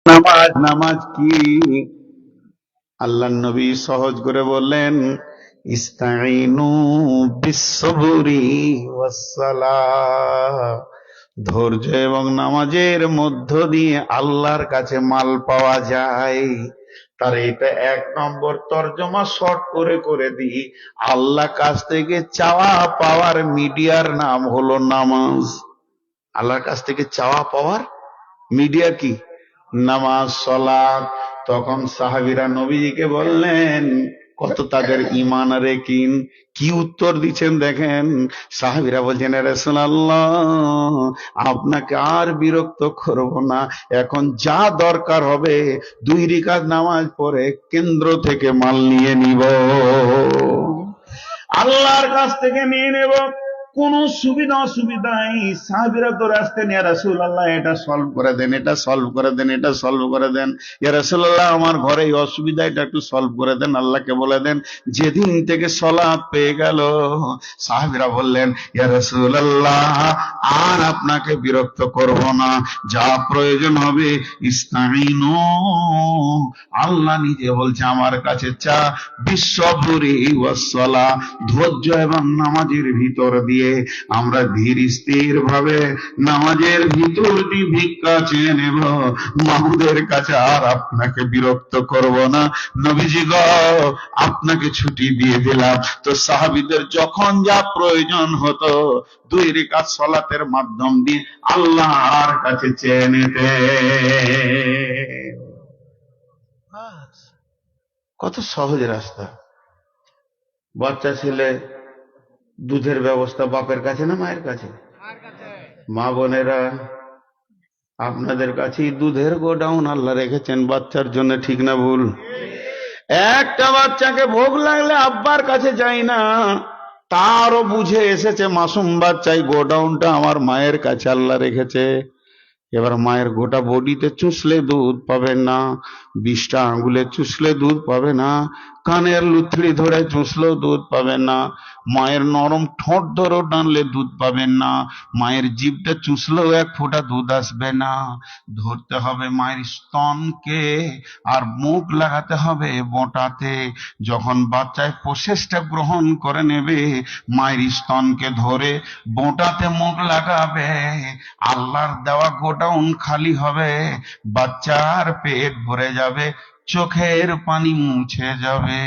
নামাজ নামাজ কি? আল্লাহর নবী সহজ করে বললেন, ইস্তাইনু বিসসবরি ওয়াসসালাহ। ধৈর্য এবং নামাজের মধ্য দিয়ে আল্লাহর কাছে মাল পাওয়া যায়। তার এটা এক নম্বর তর্জমা শর্ট করে করে দিই, আল্লাহ কাছ থেকে চাওয়া পাওয়ার মিডিয়ার নাম হলো নামাজ। আল্লাহর কাছ থেকে চাওয়া পাওয়ার মিডিয়া কি? নামাজ, সালাত। তখন সাহাবীরা নবীজিকে বললেন, কত তাদের ঈমান আর ইয়াকিন। কি উত্তর দিচ্ছেন দেখেন। সাহাবীরা বলছেন, ইয়া রাসূলুল্লাহ, আপনাকে আর বিরক্ত করব না, এখন যা দরকার হবে 2 রাকাত নামাজ পড়ে কেন্দ্র থেকে মাল নিয়ে নিব, আল্লাহর কাছ থেকে নিয়ে নেব। কোন সুবিধা অসুবিধা নেই। সাহাবীরা তো আসতেন, ইয়া রাসূলুল্লাহ এটা সলভ করে দেন, এটা সলভ করে দেন, এটা সলভ করে দেন। ইয়া রাসূলুল্লাহ আমার ঘরে এই অসুবিধা, এটা একটু সলভ করে দেন, আল্লাহকে বলে দেন। যেদিন থেকে সালাত পেয়ে গেল, সাহাবীরা বললেন, ইয়া রাসূলুল্লাহ আর আপনাকে বিরক্ত করব না, যা প্রয়োজন হবে ইস্তাইনু, আল্লাহ নিজে বলছে আমার কাছে চা, বিসসবরি ওয়াসসালাহ, ধৈর্য এবং নামাজের ভিতর দিয়ে আমরা ধীর স্থির ভাবে নামাজের ভিতর দিয়ে ভিক্ষা চেয়ে নেব, মাহুদের কাছে আর আপনাকে বিরক্ত করব না। নবীজি গো, আপনাকে ছুটি দিয়ে দিলাম। তো সাহাবীদের যখন যা প্রয়োজন হতো 2 রাকাত সালাতের মাধ্যম দিয়ে আল্লাহর কাছে চেয়ে নিতে। কত সহজ রাস্তা। বাচ্চা ছেলে, দুধের ব্যবস্থা বাপের কাছে না মায়ের কাছে? মা বোনেরা, আপনাদের কাছেই দুধের গোডাউন আল্লাহ রেখেছেন বাচ্চার জন্য, ঠিক না ভুল? একটা বাচ্চাকে ভোগ লাগলে আব্বার কাছে যাই না, তারও বুঝে এসেছে মাসুম বাচ্চাই গোডাউনটা আমার মায়ের কাছে আল্লাহ রেখেছে। এবার মায়ের গোটা বডিতে চুষলে দুধ পাবে না, 20টা আঙ্গুলে চুষলে দুধ পাবে না, কানের লুথড়ি ধরে চুষলেও দুধ পাবেন না, মায়ের নরম ঠোঁট ধরে টানলে দুধ পাবেন না, মায়ের জিভটা চুষলেও 1 ফোঁটা দুধ আসবে না। ধরতে হবে মায়ের স্তনকে, আর মুখ লাগাতে হবে বোঁটাতে। যখন বাচ্চায় প্রসেসটা গ্রহণ করে নেবে, মায়ের স্তনকে ধরে বোঁটাতে মুখ লাগাবে, আল্লাহর দেওয়া গোডাউন খালি হবে, বাচ্চার পেট ভরে যাবে, চোখের পানি মুছে যাবে।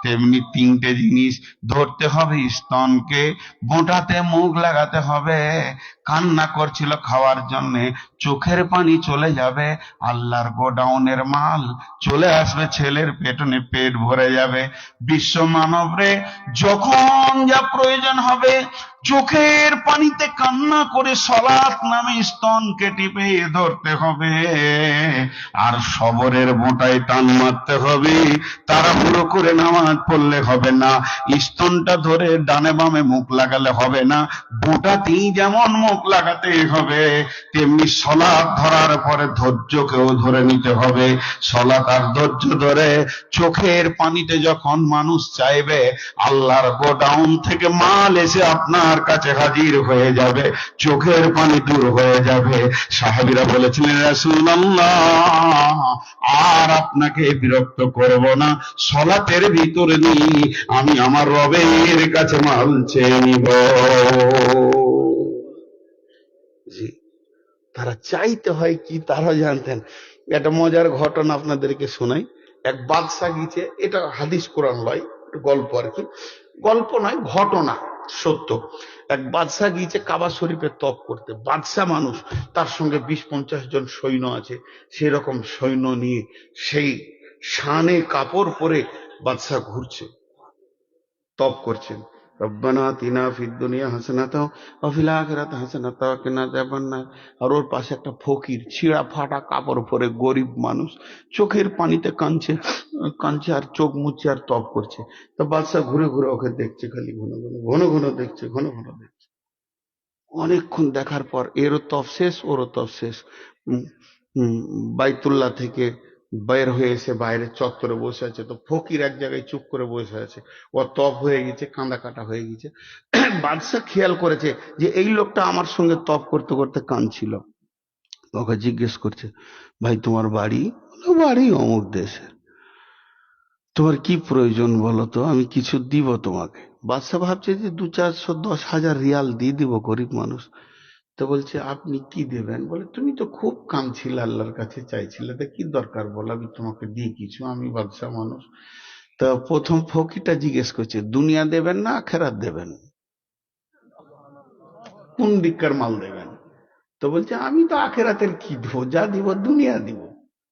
তেমনি 3টে জিনিস ধরতে হবে, স্তনকে, বোঁটাতে মুখ লাগাতে হবে, কান্না করছিল খাওয়ার জন্য, চোখের পানি চলে যাবে, আল্লাহর গোডাউনের মাল চলে আসবে ছেলের পেটনে, পেট ভরে যাবে। বিশ্ব মানবরে যখন যা প্রয়োজন হবে, চোখের পানিতে কান্না করে সালাত নামে স্তনকে টিপে ধরতে হবে, আর সবরের বোঁটায় টান মারতে হবে। তাড়াহুড়ো করে নামাজ পড়লে হবে না, স্তনটা ধরে ডানে বামে মুখ লাগালে হবে না, বোঁটাতেই যেমন মুখ লাগাতে হবে, তেমনি সালাত ধরার পরে ধৈর্যকেও ধরে নিতে হবে। সালাত আর ধৈর্য ধরে চোখের পানিতে যখন মানুষ চাইবে, আল্লাহর গোডাউন থেকে মাল এসে আপনার কাছে হাজির হয়ে যাবে, চোখের পানি দূর হয়ে যাবে। সাহাবীরা বলেছিলেন, রাসূলুল্লাহ আর আপনাকে বিরক্ত করব না, সালাতের ভিতরে নিয়ে আমি আমার রবের কাছে মাল চেয়ে নিব। জি, তারা চাইতে হয় কি তারা জানতেন। একটা মজার ঘটনা আপনাদেরকে শোনাই। এক বাদশা গিয়েছে, এটা হাদিস কোরআন লয়, গল্প আর কি, গল্প নয়, ঘটনা সত্য। এক বাদশা গিয়েছে কাবা শরীফে তপ করতে। বাদশা মানুষ, তার সঙ্গে 20-50 জন সৈন্য আছে। সেরকম সৈন্য নিয়ে সেই শানে কাপড় পরে বাদশা ঘুরছে, তপ করছেন। রব্বানা আতিনা ফিদ দুনিয়া হাসানাতাও ওয়া ফিল আখিরাতি হাসানাতাও ওয়া কিনা আযাবান্নার। আর ওর পাশে একটা ফকির, ছিঁড়া ফাটা কাপড় পরে, গরিব মানুষ, চোখের পানিতে কাঁদছে, কাঁদছে আর চোখ মুছছে আর তপ করছে। তো বাদশা ঘুরে ঘুরে ওকে দেখছে, খালি ঘন ঘন ঘন ঘন দেখছে, ঘন ঘন দেখছে। অনেকক্ষণ দেখার পর এরও তপ শেষ, ওরও তপ শেষ। উম, উম, বাইতুল্লাহ থেকে বের হয়ে এসে বাইরে চত্বরে বসে আছে। তো ফকির এক জায়গায় চুপ করে বসে আছে, ও তপ হয়ে গেছে, কাঁদা কাটা হয়ে গেছে। বাদশা খেয়াল করেছে যে এই লোকটা আমার সঙ্গে তপ করতে করতে কাঁদছিল, ওকে জিজ্ঞেস করছে, ভাই তোমার বাড়ি? বাড়ি অমুক দেশে। তোমার কি প্রয়োজন বলো তো, আমি কিছু দিব তোমাকে। বাদশা ভাবছে যে 200-400-10,000 রিয়াল দিয়ে দিব, গরিব মানুষ। তো বলছে আপনি কি দেবেন? বলে তুমি তো খুব কাঁদছিলে, আল্লাহর কাছে চাইছিলে, তা কি দরকার বলো, আমি তোমাকে দিই কিছু, আমি বাদশা মানুষ। তো প্রথম ফকিরটা জিজ্ঞেস করছে, দুনিয়া দেবেন না আখেরাত দেবেন? কোন দিককার মাল দেবেন? তো বলছে আমি তো আখেরাতের কি দেবো, যা দিব দুনিয়া দিব,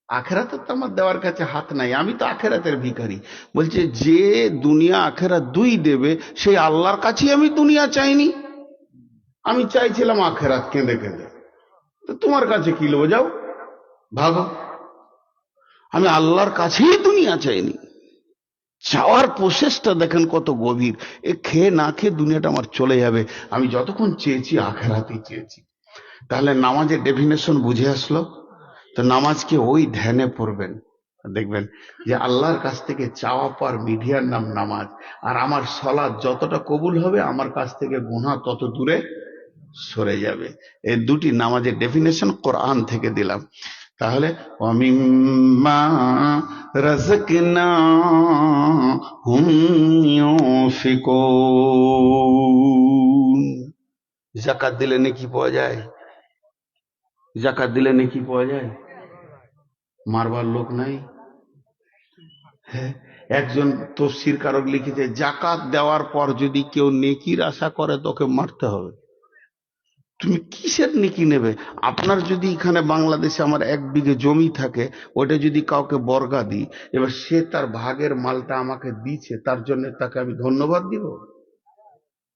আখেরাতে তো আমার দেওয়ার কাছে হাত নাই, আমি তো আখেরাতের ভিখারি। বলছে যে দুনিয়া আখেরাত দুই দেবে, সেই আল্লাহর কাছেই আমি দুনিয়া চাইনি, আমি চাইছিলাম আখেরাত কেঁদে কেঁদে। তো তোমার কাছে কি লোক, যাও ভাগো, আমি আল্লাহর কাছেই দুনিয়া চাইনি। চাওয়ার প্রসেসটা দেখেন কত গভীর। এ খেয়ে না খেয়ে দুনিয়াটা আমার চলে যাবে, আমি যতক্ষণ চেয়েছি আখেরাতেই চেয়েছি। তাহলে নামাজের ডেফিনেশন বুঝে আসলো। তো নামাজকে ওই ধ্যানে পড়বেন, দেখবেন যে আল্লাহর কাছ থেকে চাওয়া পাওয়ার মিডিয়ার নাম নামাজ। আর আমার সলাৎ যতটা কবুল হবে, আমার কাছ থেকে গুনাহ তত দূরে সরে যাবে। এই দুটি নামাজের ডেফিনেশন কোরআন থেকে দিলাম। তাহলে ওয়ামিম্মা রাযাকনাহুম ইউনফিকুন। যাকাত দিলে নেকি পাওয়া যায়? যাকাত দিলে নেকি পাওয়া যায়? মারবার লোক নাই। হ্যাঁ, একজন তফসির কারক লিখেছে, জাকাত দেওয়ার পর যদি কেউ নেকির আশা করে তোকে মারতে হবে। তুমি কিসের নেকি নেবে? আপনার যদি এখানে বাংলাদেশে আমার 1 বিঘে জমি থাকে, ওটা যদি কাউকে বর্গা দিই, এবার সে তার ভাগের মালটা আমাকে দিচ্ছে, তার জন্য তাকে আমি ধন্যবাদ দিব?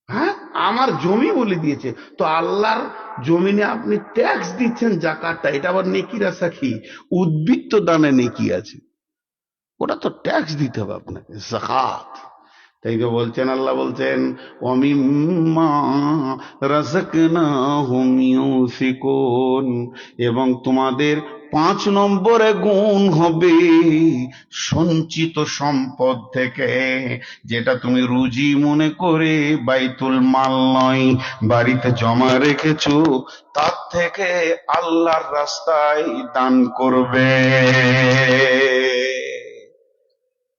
হ্যাঁ, আমার জমি বলে দিয়েছে। তো আল্লাহর জমিনে আপনি ট্যাক্স দিচ্ছেন জাকাতটা, এটা আবার নেকির আশা কি? উদ্বৃত্ত দানে নেকি আছে, ওটা তো ট্যাক্স দিতে হবে আপনাকে, যাকাত। তাই তো বলছেন, আল্লাহ বলছেন ওয়ামিম্মা রাযাকনাহুম ইউনফিকুন, এবং তোমাদের 5 নম্বরে গুণ হবে সঞ্চিত সম্পদ থেকে, যেটা তুমি রুজি মনে করে বাইতুল মাল নয় বাড়িতে জমা রেখেছো, তার থেকে আল্লাহর রাস্তায় দান করবে।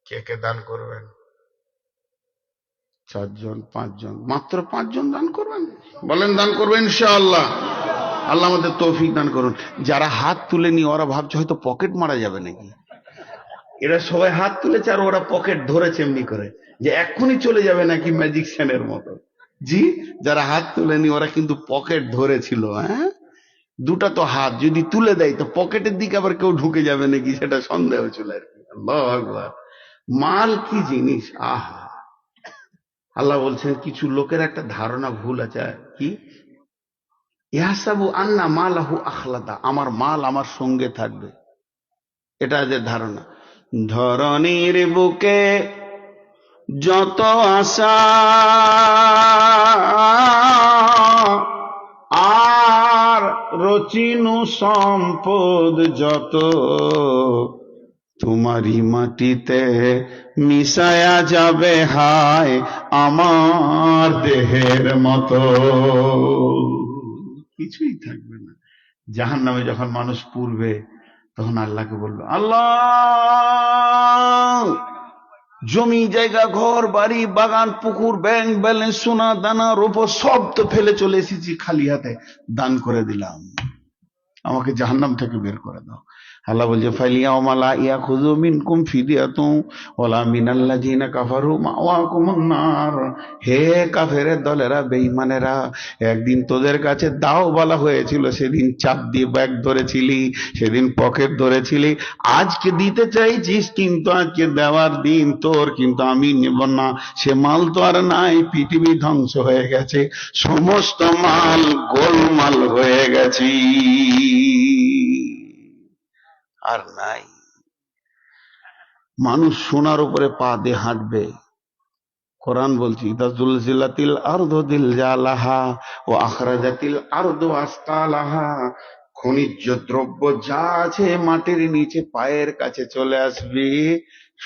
কে কে দান করবেন? 4 জন 5 জন, মাত্র 5 জন দান করবেন। বলেন দান করবেন ইনশাআল্লাহ। আল্লাহ আমাদের তৌফিক দান করুন। যারা হাত তুলেনি ওরা ভাবছে হয়তো পকেট মারা যাবে নাকি। এরা সবাই হাত তুলেছে আর ওরা পকেট ধরেছে এমনি করে, যে এক্ষুনি চলে যাবে নাকি ম্যাজিকশিয়ানের মতো। জি, যারা হাত তুলেনি ওরা কিন্তু পকেট ধরেছিল। হ্যাঁ, দুটা তো হাত যদি তুলে দেয় তো পকেটের দিকে আবার কেউ ঢুকে যাবে নাকি, সেটা সন্দেহ ছিল আর কি। আল্লাহু আকবার। মাল কি জিনিস, আহা। আল্লাহ বলছেন কিছু লোকের একটা ধারণা ভুল আছে। কি? ইয়াহসাবু আন্না মালাহু আখলাদা, আমার মাল আমার সঙ্গে থাকবে, এটা যে ধারণা। ধরনীর বুকে যত আশা আর রচিনু সম্পদ যত, তোমারই মাটিতে মিশায়া যাবে হায় আমার দেহের মতো, কিছুই থাকবে না। জাহান্নামে যখন মানুষ পুড়বে তখন আল্লাহকে বলবে, আল্লাহ জমি জায়গা ঘর বাড়ি বাগান পুকুর ব্যাংক ব্যালেন্স সোনা দানা রূপো সব তো ফেলে চলে এসেছি, খালি হাতে দান করে দিলাম, আমাকে জাহান্নাম থেকে বের করে দাও। আল্লাহ বলছে ফালিয়াউমা লা ইয়াখুযু মিনকুম ফিদিয়াতুন ওয়ালা মিনাল্লাযিনা কাফারু মাওয়াকুমুন নার। হে কাফেরের দলেরা, বেঈমানেরা, একদিন তোদের কাছে দাও বলা হয়েছিল, সেদিন চাপ দিয়ে ব্যাগ ধরেছিলি, সেদিন পকেট ধরেছিলি। আজকে দিতে চাইছিস কিন্তু আজকে দেওয়ার দিন তোর, কিন্তু আমি নেব না। সে মাল তো আর নাই, পৃথিবী ধ্বংস হয়ে গেছে, সমস্ত মাল গোলমাল হয়ে গেছে, আর নাই। মানুষ সোনার উপরে পা দিয়ে হাঁটবে। কোরআন বলছি ইদা জুলজিলাতিল আরদু জিলজালাহা ওয়া আখরাজাতিল আরদু আসকালাহা, খনিজ দ্রব্য যা আছে মাটির নিচে পায়ের কাছে চলে আসবে,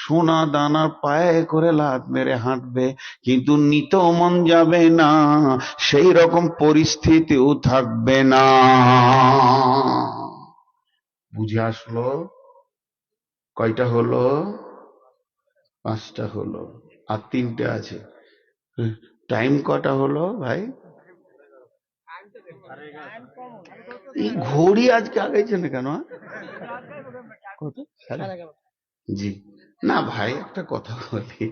সোনা দানা পায়ে করে লাত মেরে হাঁটবে, কিন্তু নিতেও মন যাবে না, সেই রকম পরিস্থিতিও থাকবে না। বুঝে আসলো? কয়টা হলো? 5টা হলো, আর 3টে আছে। টাইম কটা হলো ভাই? এই ঘড়ি আজকে আগাইছে না কেন? কত? জি। না ভাই, একটা কথা বলি,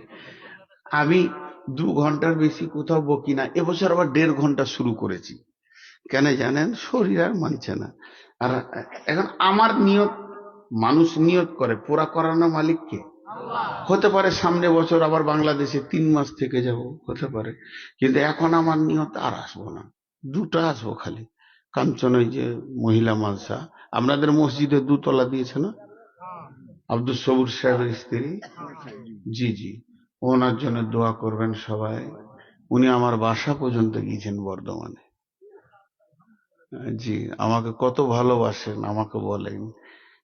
আমি 2 ঘন্টার বেশি কোথাও বকি না। এবছর আবার 1.5 ঘন্টা শুরু করেছি। কেন জানেন? শরীর আর মানছে না। আর এখন আমার নিয়ত, মানুষ নিয়ত করে, পুরা করানো মালিককে। হতে পারে সামনে বছর আবার বাংলাদেশে 3 মাস থেকে যাব, হতে পারে। কিন্তু এখন আমার নিয়ত আর আসবো না, 2টা আসবো খালি। কাঞ্চন, ওই যে মহিলা মালসা, আপনাদের মসজিদে 2 তলা দিয়েছে না আব্দুল সবুর সাহেবের স্ত্রী? জি জি, ওনার জন্য দোয়া করবেন সবাই। উনি আমার বাসা পর্যন্ত গিয়েছেন বর্ধমানে। জি, আমাকে কত ভালোবাসেন, আমাকে বলেন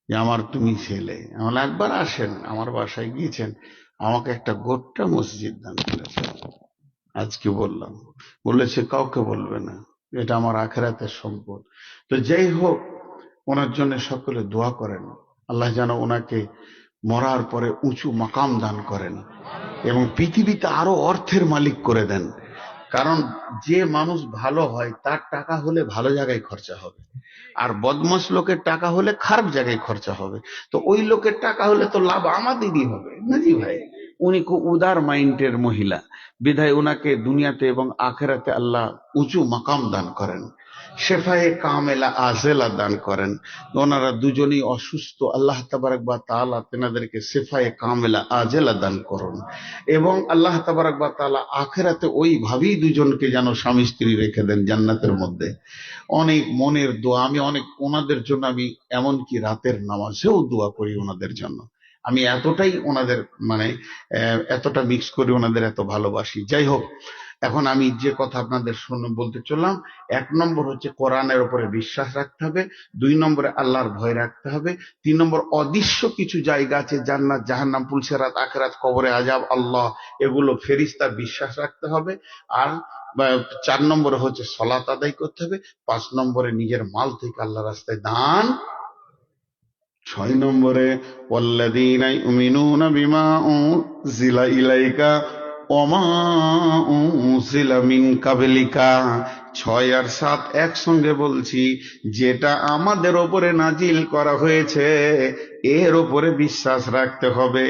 যে আমার তুমি ছেলে, আমার একবার আসেন, আমার বাসায় গিয়েছেন, আমাকে একটা গোটা মসজিদ দান করেছে। আজকে বললাম, বলেছে কাউকে বলবে না, এটা আমার আখেরাতের সম্পদ। তো যাই হোক, ওনার জন্য সকলে দোয়া করেন, আল্লাহ যেন ওনাকে মরার পরে উঁচু মাকাম দান করেন এবং পৃথিবীতে আরো অর্থের মালিক করে দেন। কারণ যে মানুষ ভালো হয় তার টাকা হলে ভালো জায়গায় খরচা হবে, আর বদমাশ লোকের টাকা হলে খারাপ জায়গায় খরচা হবে। তো ওই লোকের টাকা হলে তো লাভ আমাদেরই হবে নাজি ভাই। উনি খুব উদার মাইন্ডের মহিলা, বিধায় উনাকে দুনিয়াতে এবং আখেরাতে আল্লাহ উঁচু মাকাম দান করেন, শেফায়ে কামেলা আজেলা দান করেন। ওনারা দুজনেই অসুস্থ, আল্লাহ তাবারক বা তাআলা তেনাদেরকে শেফায়ে কামেলা আজেলা দান করুন, এবং আল্লাহ তাবারক বা তাআলা আখেরাতে ওইভাবেই দুজনকে যেন স্বামী স্ত্রী রেখে দেন জান্নাতের মধ্যে। অনেক মনের দোয়া, আমি অনেক ওনাদের জন্য, আমি এমনকি রাতের নামাজেও দোয়া করি ওনাদের জন্য। আমি এতটাই ওনাদের মানে এতটা মিক্স করি, ওনাদের এত ভালোবাসি। যাই হোক, এখন আমি যে কথা আপনাদের বলতে চললাম, 1 নম্বর হচ্ছে কোরআনের উপরে বিশ্বাস রাখতে হবে, 2 নম্বরে আল্লাহর ভয় রাখতে হবে, 3 নম্বর অদৃশ্য কিছু জায়গা আছে, জান্নাত জাহান্নাম পুলসেরাত আখেরাত কবরে আজাব আল্লাহ, এগুলো ফেরেশতার বিশ্বাস রাখতে হবে। আর 4 নম্বরে হচ্ছে সলাত আদায় করতে হবে। 5 নম্বরে নিজের মাল থেকে আল্লাহ রাস্তায় দান। 6 নম্বরে ওয়াল্লাযীনা ইউমিনুনা বিমা উনজিলা ইলাইকা ওয়া মা উনজিলা মিন কাবলিকা। 6 আর 7 একসঙ্গে বলছি, যেটা আমাদের ওপরে নাজিল করা হয়েছে এর ওপরে বিশ্বাস রাখতে হবে,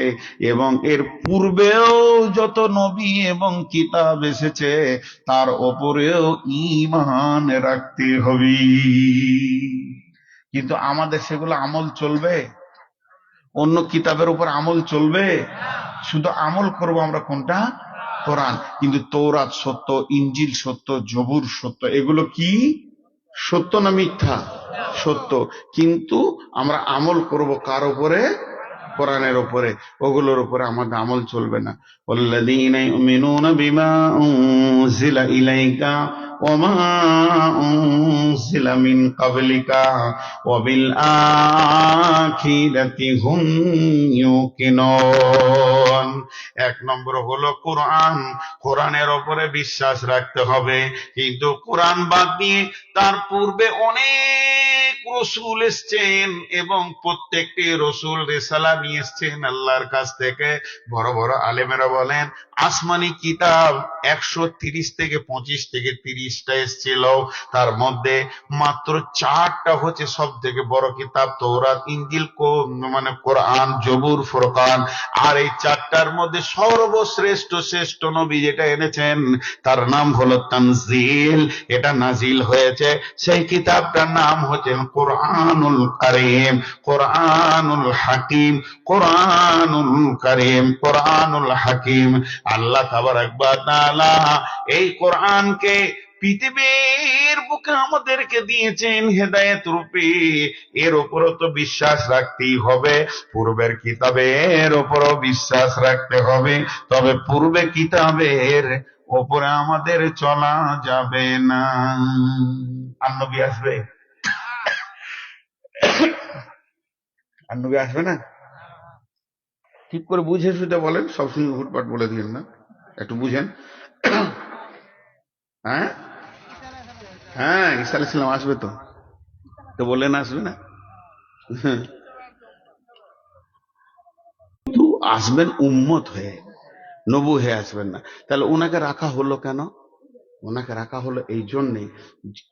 এবং এর পূর্বেও যত নবী এবং কিতাব এসেছে তার ওপরেও ঈমান রাখতে হবে। কিন্তু আমাদের সেগুলো আমল চলবে? অন্য কিতাবের উপর আমল চলবে? শুধু আমল করব আমরা কোনটা? কোরআন। কিন্তু তৌরাত সত্য, ইঞ্জিল সত্য, জবুর সত্য, এগুলো কি সত্য না মিথ্যা? সত্য। কিন্তু আমরা আমল করব কার উপরে? কোরআনের উপরে। ওগুলোর উপরে আমাদের আমল চলবে না। ওয়াল্লাযীনা ইউমিনুনা বিমা উনজিলা ইলাইকা ওয়া মা উনজিলা মিন ক্বাবলিকা ওয়া বিল আখিরাতি হুম ইউকিনুন। 1 নম্বর হলো কোরআন, কোরআনের উপরে বিশ্বাস রাখতে হবে। কিন্তু কোরআন বাদ দিয়ে তার পূর্বে অনেক রসুল এসছেন, এবং প্রত্যেকটি রসুল রেসালা নিয়ে এসছেন আল্লাহর কাছ থেকে। বড় বড় আলেমেরা বলেন আসমানি কিতাব 130 থেকে 25 থেকে 30টা এসেছিল, তার মধ্যে মাত্র 4টা হচ্ছে সব থেকে বড় কিতাব, তৌরাত, ইনজিল, মানে কোরআন, জবুর, ফুরকান। আর এই 4টার মধ্যে সর্বশ্রেষ্ঠ শ্রেষ্ঠ নবী যেটা এনেছেন তার নাম হলো তানজিল, এটা নাজিল হয়েছে। সেই কিতাবটার নাম হচ্ছে কোরআনুল কারীম, কোরআনুল হাকিম, কোরআনুল কারীম, কোরআনুল হাকিম। আল্লাহ তাবারক ওয়া তাআলা এই কোরআনকে পৃথিবীর বুকে আমাদেরকে দিয়েছেন হেদায়েত রূপে। এর উপরও তো বিশ্বাস রাখতেই হবে, পূর্বের কিতাবের উপরও বিশ্বাস রাখতে হবে। তবে পূর্বে কিতাবের ওপরে আমাদের চলা যাবে না। আর নবী আসবে? আর নবী আসবে না? ঠিক করে বুঝে শুতে বলেন, সবসময় হুটপাট বলে দিলেন না, একটু বুঝেন। হ্যাঁ হ্যাঁ, ঈসা আলাইহিস সালাম আসবে তো, তো বললেন আসবে না? কিন্তু আসবেন উম্মত হয়ে, নবু হয়ে আসবেন না। তাহলে ওনাকে রাখা হলো কেন? ওনাকে রাখা হলো এই জন্যে,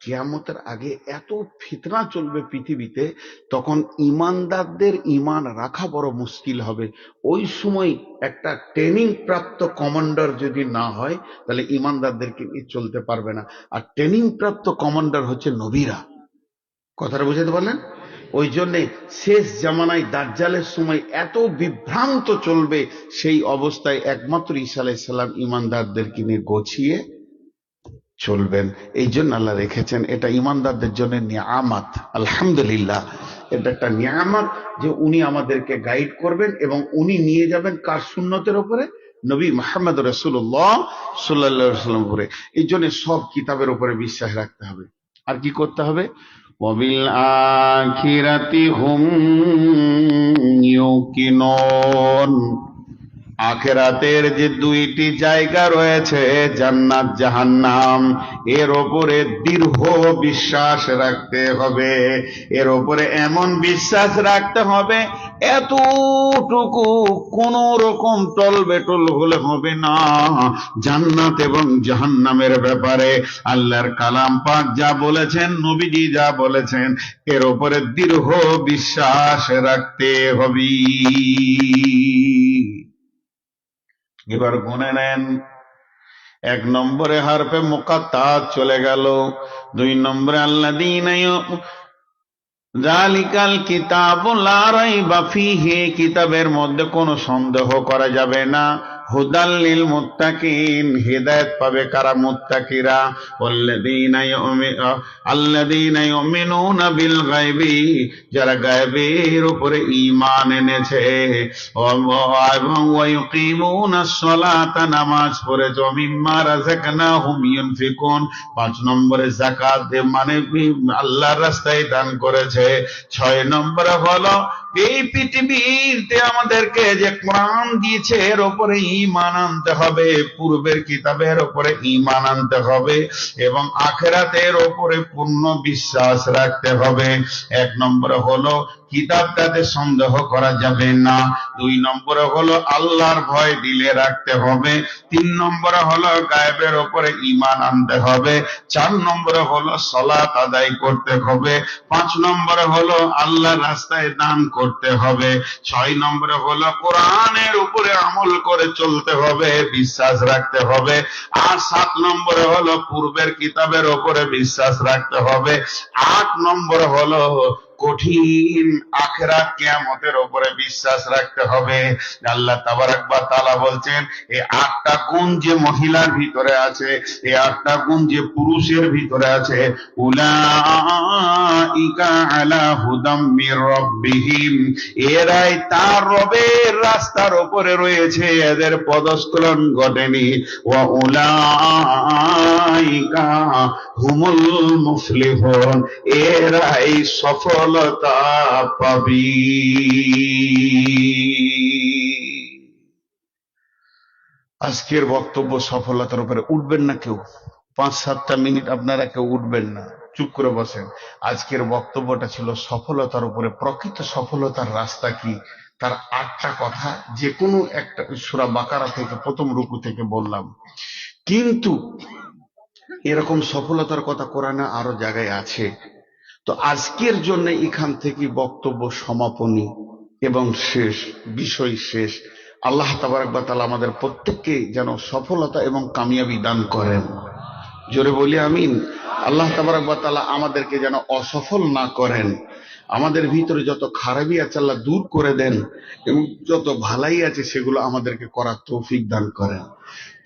কিয়ামতের আগে এত ফিতনা চলবে পৃথিবীতে, তখন ইমানদারদের ইমান রাখা বড় মুশকিল হবে। ওই সময় একটা ট্রেনিং প্রাপ্ত কমান্ডার যদি না হয়, তাহলে ইমানদারদেরকে নিয়ে চলতে পারবে না। আর ট্রেনিং প্রাপ্ত কমান্ডার হচ্ছে নবীরা। কথাটা বুঝাতে পারলেন? ওই জন্যে শেষ জামানায় দাজ্জালের সময় এত বিভ্রান্ত চলবে, সেই অবস্থায় একমাত্র ঈসা আলাইহিস সালাম ইমানদারদেরকে নিয়ে গছিয়ে চলবেন। এই জন্য আল্লাহ রেখেছেন, এটা ইমানদারদের জন্য নিয়ামত। আলহামদুলিল্লাহ, এটা একটা নিয়ামত যে উনি আমাদেরকে গাইড করবেন এবং উনি নিয়ে যাবেন কার সুন্নতের উপরে? নবী মুহাম্মদ রাসূলুল্লাহ সাল্লাল্লাহু আলাইহি ওয়াসাল্লাম উপরে। এই জন্য সব কিতাবের উপরে বিশ্বাস রাখতে হবে। আর কি করতে হবে? ওয়াবিল আখিরাতি হুম ইউকিনুন। আখেরাতের যে দুইটি জায়গা রয়েছে, জান্নাত জাহান্নাম, এর ওপরে দৃঢ় বিশ্বাস রাখতে হবে। এর ওপরে এমন বিশ্বাস রাখতে হবে, এতটুকু কোন রকম টল বেটল হলে হবে না। জান্নাত এবং জাহান্নামের ব্যাপারে আল্লাহর কালাম পাক যা বলেছেন, নবীজি যা বলেছেন, এর ওপরে দৃঢ় বিশ্বাস রাখতে হবে। এবার গুনে নেন। 1 নম্বরে হারফে মুকাত্তাত চলে গেল। 2 নম্বরে আল্লাযীনা যালিকাল কিতাবু লা রাইবা ফীহি, কিতাবের মধ্যে কোনো সন্দেহ করা যাবে না। হুদাল লিল মুত্তাকিন, হেদায়েত পাবে কারা? মুত্তাকিরা। আল্লাযীনা ইউমিনুনা বিল গায়বি, যারা গায়বের উপরে ঈমান এনেছে। এবং ওয়া ইউকিমুনাস সালাতা, নামাজ পড়ে। মিম্মা রাযাকনাহুম ইউনফিকুন, 5 নম্বরে যাকাত মানে আল্লাহর রাস্তায় দান করেছে। 6 নম্বরে হলো এই পৃথিবীতে আমাদেরকে যে কোরআন দিয়েছে এর উপরে ঈমান আনতে হবে, পূর্বের কিতাবের উপরে ঈমান আনতে হবে এবং আখিরাতের উপরে পূর্ণ বিশ্বাস রাখতে হবে। 1 নম্বরে হলো কিতাবটাতে সন্দেহ করা যাবে না। 2 নম্বরে হলো আল্লাহর ভয় দিলে রাখতে হবে। 3 নম্বরে হলো গায়েবের উপরে ঈমান আনতে হবে। 4 নম্বরে হলো সালাত আদায় করতে হবে। 5 নম্বরে হলো আল্লাহর রাস্তায় দান করতে হবে। 6 নম্বরে হলো কোরআনের উপরে আমল করে চলতে হবে, বিশ্বাস রাখতে হবে। আর 7 নম্বরে হলো পূর্বের কিতাবের উপরে বিশ্বাস রাখতে হবে। 8 নম্বরে হলো কঠিন আখিরাত কিয়ামতের উপরে বিশ্বাস রাখতে হবে। আল্লাহ তাবারক ওয়া তাআলা বলছেন, এই 8টা গুণ যে মহিলার ভিতরে আছে, এই 8টা গুণ যে পুরুষের ভিতরে আছে, উলাইকা আলা হুদাম মির রাব্বিহিম, এরাই তার রবের রাস্তার উপরে রয়েছে, এদের পদস্খলন ঘটেনি। ওয়া উলাইকা হুমুল মুফলিহুন, এরাই সফলতা পাবি। আজকের বক্তব্য সফলতার উপরে। উঠবেন না কেউ, 5-7টা মিনিট আপনারা কেউ উঠবেন না, চুপ করে বসেন। আজকের বক্তব্যটা ছিল সফলতার উপরে। প্রকৃত সফলতার রাস্তা কি, তার 8টা কথা যে কোনো একটা সূরা বাকারা থেকে প্রথম রুকু থেকে বললাম। কিন্তু এরকম সফলতার কথা কোরআনে আরো জায়গায় আছে। তো আজকের জন্য এখান থেকে বক্তব্য সমাপনী এবং শেষ, বিষয় শেষ। আল্লাহ তাবারক ওয়া তাআলা আমাদের প্রত্যেককে যেন সফলতা এবং কামিয়াবি দান করেন। জোরে বলি আমিন। আল্লাহ তাবারক ওয়া তাআলা আমাদেরকে যেন অসফল না করেন। আমাদের ভিতরে যত খারাপই আছে আল্লাহ দূর করে দেন এবং যত ভালাই আছে সেগুলো আমাদেরকে করার তৌফিক দান করেন।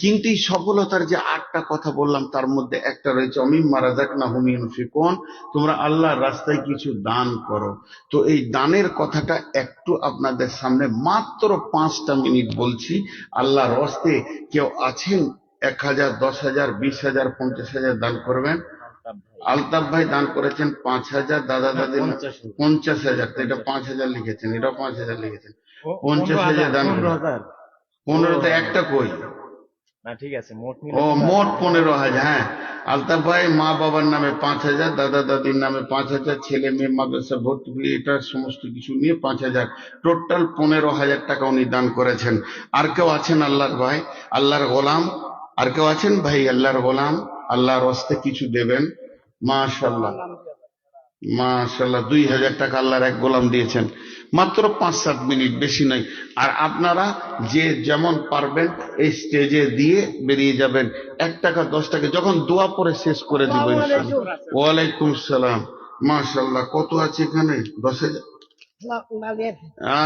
কিন্তু এই সফলতার যে 8টা কথা বললাম, তার মধ্যে একটা রয়েছে অমিম্মা রাযাকনাহুম ইউনফিকুন, তোমরা আল্লাহর রাস্তায় কিছু দান করো। তো এই দানের কথাটা একটু আপনাদের সামনে মাত্র 5টা মিনিট বলছি। আল্লাহর রাস্তে কেউ আছেন 1,000, 10,000, 20,000, 50,000 দান করবেন? আলতাফ ভাই দান করেছেন 5,000, দাদা দাদি 50,000। তো এটা 5,000 লিখেছেন, এটাও 5,000 লিখেছেন। 50,000 দান করবেন। 15 তো একটা কই? না ঠিক আছে, মোট মিলে ও তো মোট 15,000। হ্যাঁ, আলতাফ ভাই মা বাবার নামে 5,000, দাদা দাদির নামে 5,000, ছেলে মেয়ে মাদ্রাসা ভর্তি ফি, এটা সমস্ত কিছু নিয়ে 5,000, টোটাল 15,000 টাকা উনি দান করেছেন। আর কেউ আছেন আল্লাহর ভাই, আল্লাহর গোলাম? আর কেউ আছেন ভাই আল্লাহর গোলাম, আল্লাহর হস্তে কিছু দেবেন? মাশাআল্লাহ, মাশাআল্লাহ, 2,000 টাকা আল্লাহর এক গোলাম দিয়েছেন। মাত্র 5-7 মিনিট, বেশি নয়। আর আপনারা যে যেমন পারবেন এই স্টেজে দিয়ে বেরিয়ে যাবেন। 1 টাকা 10 টাকা যখন দোয়া পরে শেষ করে দিব ইনশাআল্লাহ। ওয়ালাইকুম সালাম। মাশাআল্লাহ, কত আছে এখানে? 10,000।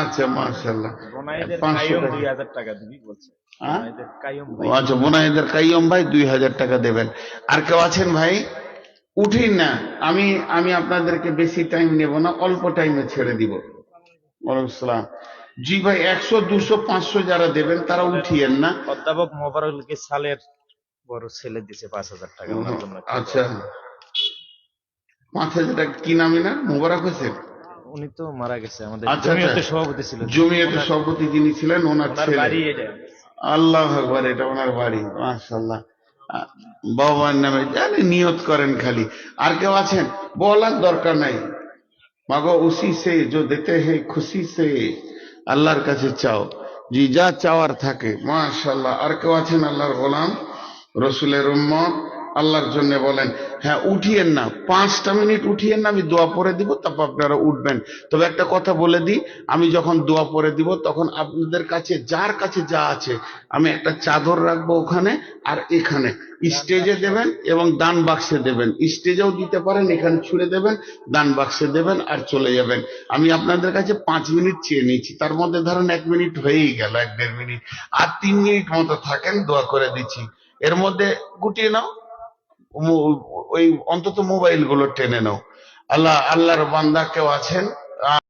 আচ্ছা, মাশাআল্লাহ। বোনাইদের 500 কাইয়ম টাকা। 2000 টাকা দিবি বলছে। হ্যাঁ? বোনাইদের কাইয়ম ও ভাই আচ্ছা, বোনাইদের কাইয়ম ভাই 2,000 টাকা দেবেন। আর কেউ আছেন ভাই? উঠিন না, আমি আমি আপনাদেরকে বেশি টাইম নেব না, অল্প টাইমে ছেড়ে দিব। ওয়ালাইকুম সালাম। জি ভাই, 100, 200, 500 যারা দেবেন তারা উঠিয়েন না। অধ্যাপক মোবারককে সালের বড় ছেলে দিছে 5000 টাকা ওনার জন্য একটু আচ্ছা, দোয়া। 5,000 টাকা কি নামে না মোবারক হোসেন? উনি তো মারা গেছে, আমাদের আচ্ছা, জমিয়তের আচ্ছা, সভাপতি ছিল। জমিয়তের সভাপতি যিনি ছিলেন ওনার ওনার ছেলে। বাড়ি এটা। আল্লাহ আকবার, এটা ওনার বাড়ি। মাশাআল্লাহ। আহ, বাবার নামে জানি নিয়ত করেন খালি। আর কেউ আছেন? বলার দরকার নাই। মাগো উসি সে जो देते हैं খুশি সে, আল্লাহর কাছে চাও। জি, যা চাওয়ার থাকে। মাশাআল্লাহ। আর কেউ আছেন আল্লাহর গোলাম, রসুলের উম্মত, আল্লাহর জন্য বলেন? হ্যাঁ, উঠিয়েন না, 5টা মিনিট উঠিয়েন না, আমি দোয়া পড়ে দিব, তারপর আপনারা উঠবেন। তবে একটা কথা বলে দিই, আমি যখন দোয়া পড়ে দিব তখন আপনাদের কাছে যার কাছে যা আছে, আমি একটা চাদর রাখবো ওখানে আর এখানে, স্টেজে দেবেন এবং দান বাক্সে দেবেন। স্টেজেও দিতে পারেন, এখানে ছুড়ে দেবেন, দান বাক্সে দেবেন আর চলে যাবেন। আমি আপনাদের কাছে 5 মিনিট চেয়ে নিয়েছি, তার মধ্যে ধরেন 1 মিনিট হয়েই গেল, 1-1.5 মিনিট। আর 3 মিনিট মতো থাকেন, দোয়া করে দিচ্ছি। এর মধ্যে গুটিয়ে নাও, ওই অন্তত মোবাইল গুলো টেনে নাও। আল্লাহর বান্দা কেউ আছেন?